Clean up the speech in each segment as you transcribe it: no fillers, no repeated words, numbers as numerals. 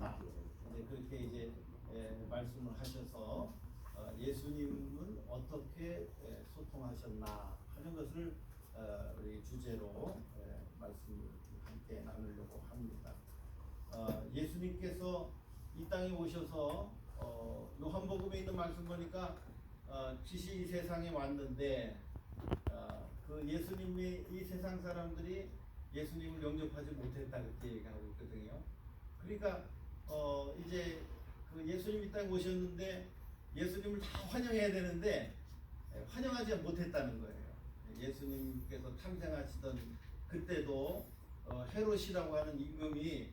않다. 네, 그렇게 이제 말씀을 하셔서 예수님은 어떻게 소통하셨나 하는 것을 우리 주제로 말씀을 함께 나누려고 합니다. 예수님께서 이 땅에 오셔서 요한복음에 있는 말씀 보니까 빛이 이 세상에 왔는데 그 예수님이 이 세상 사람들이 예수님을 영접하지 못했다 그렇게 얘기하고 있거든요. 그러니까 이제 그 예수님 이 땅에 오셨는데 예수님을 다 환영해야 되는데 환영하지 못했다는 거예요. 예수님께서 탐생하시던 그때도 헤롯이라고 하는 임금이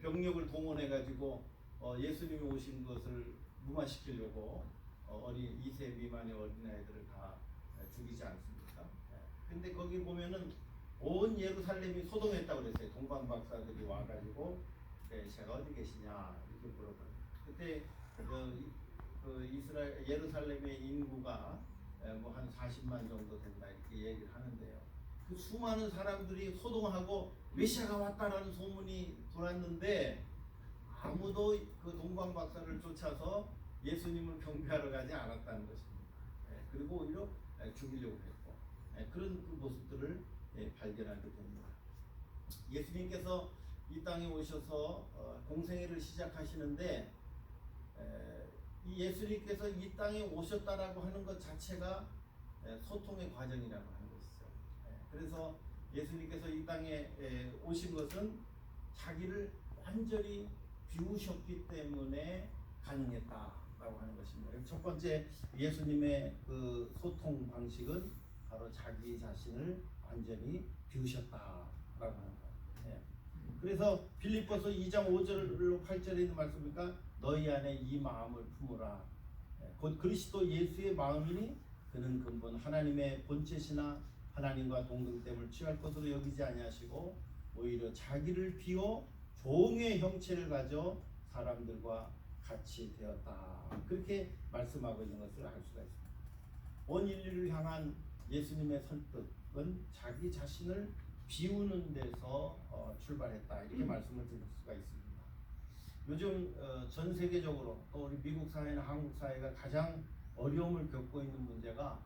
병력을 동원해 가지고 예수님이 오신 것을 무마시키려고 어린 2세 미만의 어린아이들을 다 죽이지 않습니까? 근데 거기 보면은 온 예루살렘이 소동했다고 그랬어요. 동방 박사들이 와가지고 제가 어디 계시냐 이렇게 물어봐요. 그때 그 이스라엘 예루살렘의 인구가 뭐 한 40만 정도 된다 이렇게 얘기를 하는데요. 그 수많은 사람들이 소동하고 메시아가 왔다라는 소문이 돌았는데 아무도 그 동방 박사를 쫓아서 예수님을 경배하러 가지 않았다는 것입니다. 그리고 오히려 죽이려고 했고 그런 그 모습들을 발견하게 됩니다. 예수님께서 이 땅에 오셔서 공생애를 시작하시는데 이 예수님께서 이 땅에 오셨다라고 하는 것 자체가 소통의 과정이라고 하는 것이죠. 그래서 예수님께서 이 땅에 오신 것은 자기를 완전히 비우셨기 때문에 가능했다라고 하는 것입니다. 첫 번째 예수님의 그 소통 방식은 바로 자기 자신을 완전히 비우셨다라고 하는 거예요. 그래서 빌립보서 2장 5절로 8절에 있는 말씀이니까 너희 안에 이 마음을 품으라. 곧 그리스도 예수의 마음이니 그는 근본 하나님의 본체시나 하나님과 동등됨을 취할 것으로 여기지 아니하시고 오히려 자기를 비워 종의 형체를 가져 사람들과 같이 되었다. 그렇게 말씀하고 있는 것을 알 수가 있습니다. 온 인류를 향한 예수님의 설득은 자기 자신을 비우는 데서 출발했다. 이렇게 말씀을 드릴 수가 있습니다. 요즘 전 세계적으로 또 우리 미국 사회나 한국 사회가 가장 어려움을 겪고 있는 문제가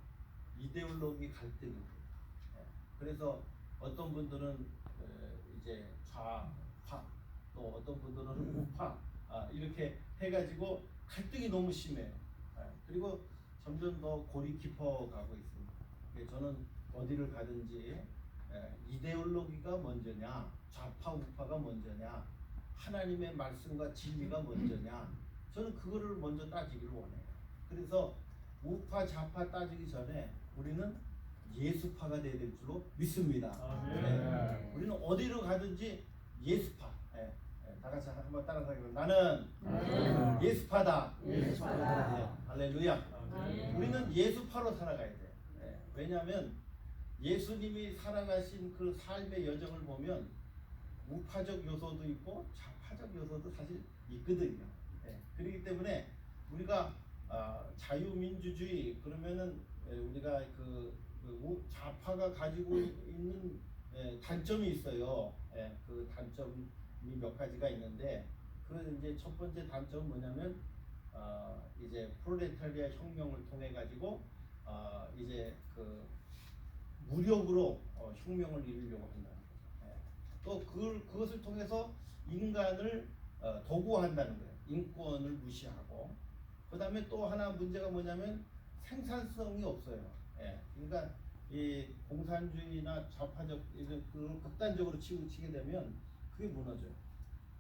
이데올로기 갈등입니다. 그래서 어떤 분들은 이제 좌파 또 어떤 분들은 우파 이렇게 해가지고 갈등이 너무 심해요. 그리고 점점 더 골이 깊어가고 있습니다. 저는 어디를 가든지 이데올로기가 먼저냐 좌파 우파가 먼저냐 하나님의 말씀과 진리가 먼저냐 저는 그거를 먼저 따지기를 원해요. 그래서 우파 좌파 따지기 전에 우리는 예수파가 되어야 될 줄로 믿습니다. 우리는 어디로 가든지 예수파. 다 같이 한번 따라서 하겠습니다. 나는 예수파다. 할렐루야. 우리는 예수파로 살아가야 돼요. 왜냐하면 예수님이 살아가신 그 삶의 여정을 보면 우파적 요소도 있고 좌파적 요소도 사실 있거든요. 그렇기 때문에 우리가 자유민주주의 그러면은 우리가 그 좌파가 가지고 있는 단점이 있어요. 그 단점이 몇 가지가 있는데 그 이제 첫 번째 단점은 뭐냐면 이제 프롤레타리아 혁명을 통해 가지고 이제 그 무력으로 혁명을 이루려고 한다는 거죠. 또 그것을 통해서 인간을 도구화한다는 거예요. 인권을 무시하고 그 다음에 또 하나 문제가 뭐냐면 생산성이 없어요. 그러니까 이 공산주의나 좌파적 이런 그 극단적으로 치게 되면 그게 무너져요.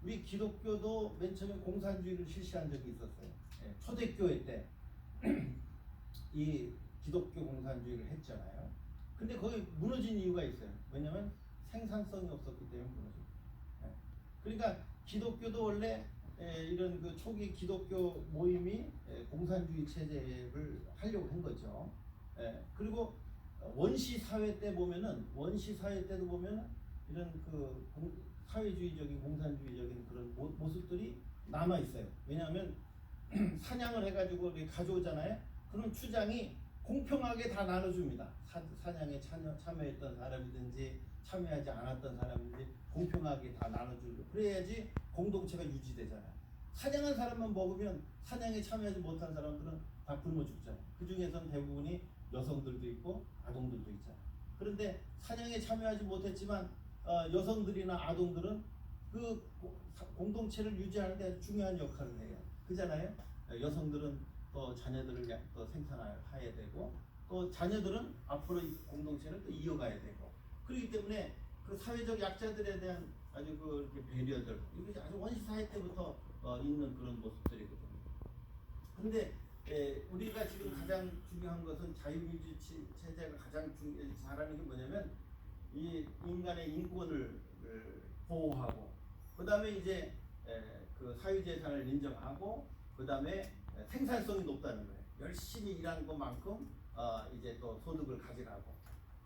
우리 기독교도 맨 처음에 공산주의를 실시한 적이 있었어요. 초대교회 때 이 기독교 공산주의를 했잖아요. 근데 거기 무너진 이유가 있어요. 왜냐하면 생산성이 없었기 때문에 무너져요. 그러니까 기독교도 원래 이런 그 초기 기독교 모임이 공산주의 체제를 하려고 한 거죠. 그리고 원시 사회 때 보면은 원시 사회 때도 보면은 이런 그 사회주의적인 공산주의적인 그런 모습들이 남아 있어요. 왜냐하면 사냥을 해가지고 가져오잖아요. 그럼 추장이 공평하게 다 나눠줍니다. 사냥에 참여했던 사람이든지 참여하지 않았던 사람인지 공평하게 다 나눠주고 그래야지 공동체가 유지되잖아요. 사냥한 사람만 먹으면 사냥에 참여하지 못한 사람들은 다 굶어 죽잖아요. 그 중에서는 대부분이 여성들도 있고 아동들도 있잖아요. 그런데 사냥에 참여하지 못했지만 여성들이나 아동들은 그 공동체를 유지하는 데 아주 중요한 역할을 해요. 그잖아요. 여성들은 또 자녀들을 또 생산해야 되고 또 자녀들은 앞으로 이 공동체를 또 이어가야 되고 그렇기 때문에 그 사회적 약자들에 대한 아주 그 이렇게 배려들 이게 아주 원시 사회 때부터 있는 그런 모습들이거든요. 그런데 우리가 지금 가장 중요한 것은 자유민주 체제가 가장 잘하는 게 뭐냐면 이 인간의 인권을 보호하고 그 다음에 이제 그 사유재산을 인정하고 그 다음에 생산성이 높다는 거예요. 열심히 일한 것만큼 이제 또 소득을 가져가고.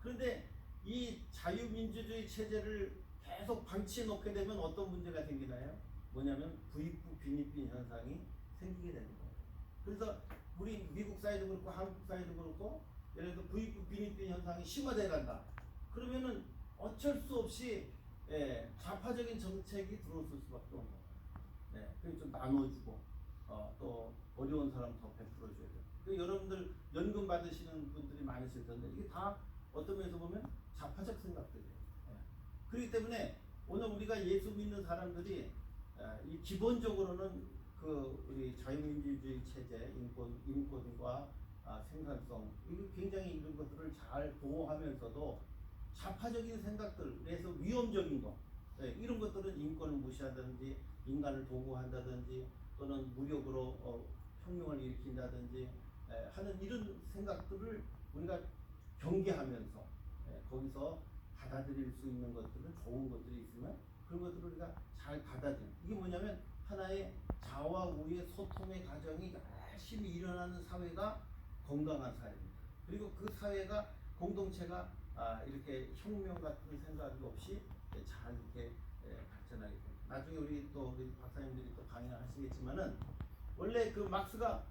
그런데 이 자유민주주의 체제를 계속 방치해 놓게 되면 어떤 문제가 생기나요? 뭐냐면 부익부 빈익빈 현상이 생기게 되는 거예요. 그래서 우리 미국 사회도 그렇고 한국 사회도 그렇고 예를 들어서 부익부 빈익빈 현상이 심화돼 간다. 그러면은 어쩔 수 없이 좌파적인 정책이 들어올 수밖에 없는 거예요. 그래서 좀 나눠주고 또 어려운 사람 더 베풀어줘야 돼요. 그 여러분들 연금 받으시는 분들이 많으실 텐데 이게 다 어떤 면에서 보면 좌파적 생각들이에요. 그렇기 때문에 오늘 우리가 예수 믿는 사람들이 이 기본적으로는 그 우리 자유민주주의 체제, 인권과 생산성 이거 굉장히 이런 것들을 잘 보호하면서도 좌파적인 생각들, 그래서 위험적인 거 이런 것들은 인권을 무시한다든지 인간을 보호한다든지 또는 무력으로 혁명을 일으킨다든지 하는 이런 생각들을 우리가 경계하면서 거기서 받아들일 수 있는 것들은 좋은 것들이 있으면 그런 것들을 우리가 잘 받아들여요. 이게 뭐냐면 하나의 자와 우의 소통의 과정이 열심히 일어나는 사회가 건강한 사회입니다. 그리고 그 사회가 공동체가 이렇게 혁명 같은 생각이 없이 잘 이렇게 발전하게 됩니다. 나중에 우리 박사님들이 또 강의를 하시겠지만은 원래 그 막스가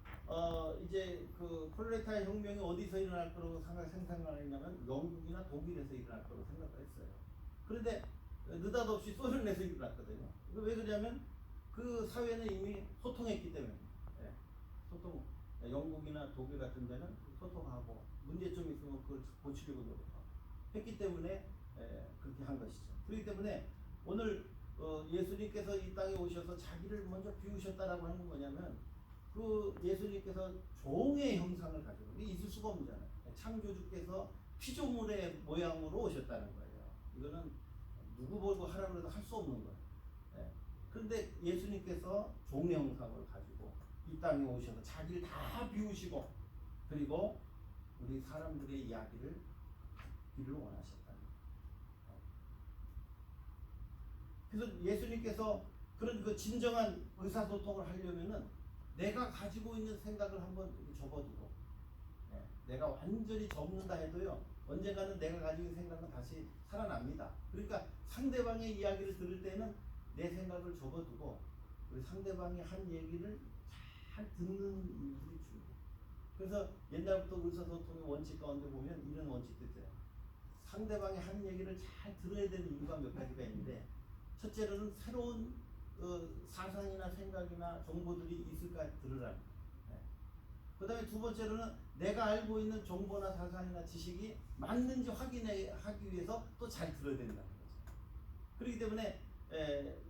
이제 그 프롤레타리아 혁명이 어디서 일어날 거라고 생각을 했냐면 영국이나 독일에서 일어날 거라고 생각을 했어요. 그런데 느닷없이 소련에서 일어났거든요. 왜 그러냐면 그 사회는 이미 소통했기 때문에 소통 영국이나 독일 같은 데는 소통하고 문제점이 있으면 그걸 고치려고 노력하고 했기 때문에 그렇게 한 것이죠. 그렇기 때문에 오늘 예수님께서 이 땅에 오셔서 자기를 먼저 비우셨다라고 하는 건 뭐냐면 그 예수님께서 종의 형상을 가지고 이게 있을 수가 없잖아요. 창조주께서 피조물의 모양으로 오셨다는 거예요. 이거는 누구 보고 하라고 해도 할 수 없는 거예요. 그런데 예수님께서 종의 형상을 가지고 이 땅에 오셔서 자기를 다 비우시고 그리고 우리 사람들의 이야기를 듣기를 원하셨다는 거예요. 그래서 예수님께서 그런 그 진정한 의사소통을 하려면은 내가 가지고 있는 생각을 한번 접어두고 내가 완전히 접는다 해도요 언젠가는 내가 가지고 있는 생각은 다시 살아납니다. 그러니까 상대방의 이야기를 들을 때는 내 생각을 접어두고 우리 상대방이 한 얘기를 잘 듣는 일들이 중요해요. 그래서 옛날부터 의사소통의 원칙 가운데 보면 이런 원칙도 있어요. 상대방이 한 얘기를 잘 들어야 되는 이유가 몇 가지가 있는데 첫째로는 새로운 사상이나 생각이나 정보들이 있을까 들으라는 거예요. 그 다음에 두 번째로는 내가 알고 있는 정보나 사상이나 지식이 맞는지 확인하기 위해서 또 잘 들어야 된다는 거죠. 그렇기 때문에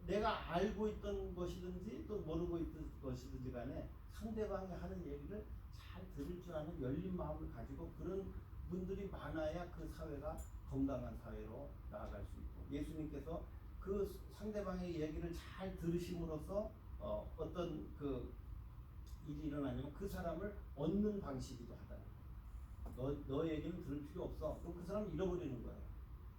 내가 알고 있던 것이든지 또 모르고 있던 것이든지 간에 상대방이 하는 얘기를 잘 들을 줄 아는 열린 마음을 가지고 그런 분들이 많아야 그 사회가 건강한 사회로 나아갈 수 있고 예수님께서 그 상대방의 얘기를 잘 들으심으로써 어떤 그 일이 일어나냐면 그 사람을 얻는 방식이기도 하다는 거예요. 너 얘기는 들을 필요 없어. 그럼 그 사람을 잃어버리는 거예요.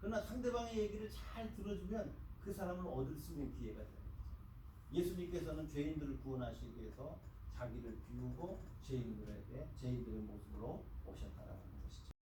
그러나 상대방의 얘기를 잘 들어주면 그 사람을 얻을 수 있는 기회가 되는 거죠. 예수님께서는 죄인들을 구원하시기 위해서 자기를 비우고 죄인들의 모습으로 오셨다라는 거예요.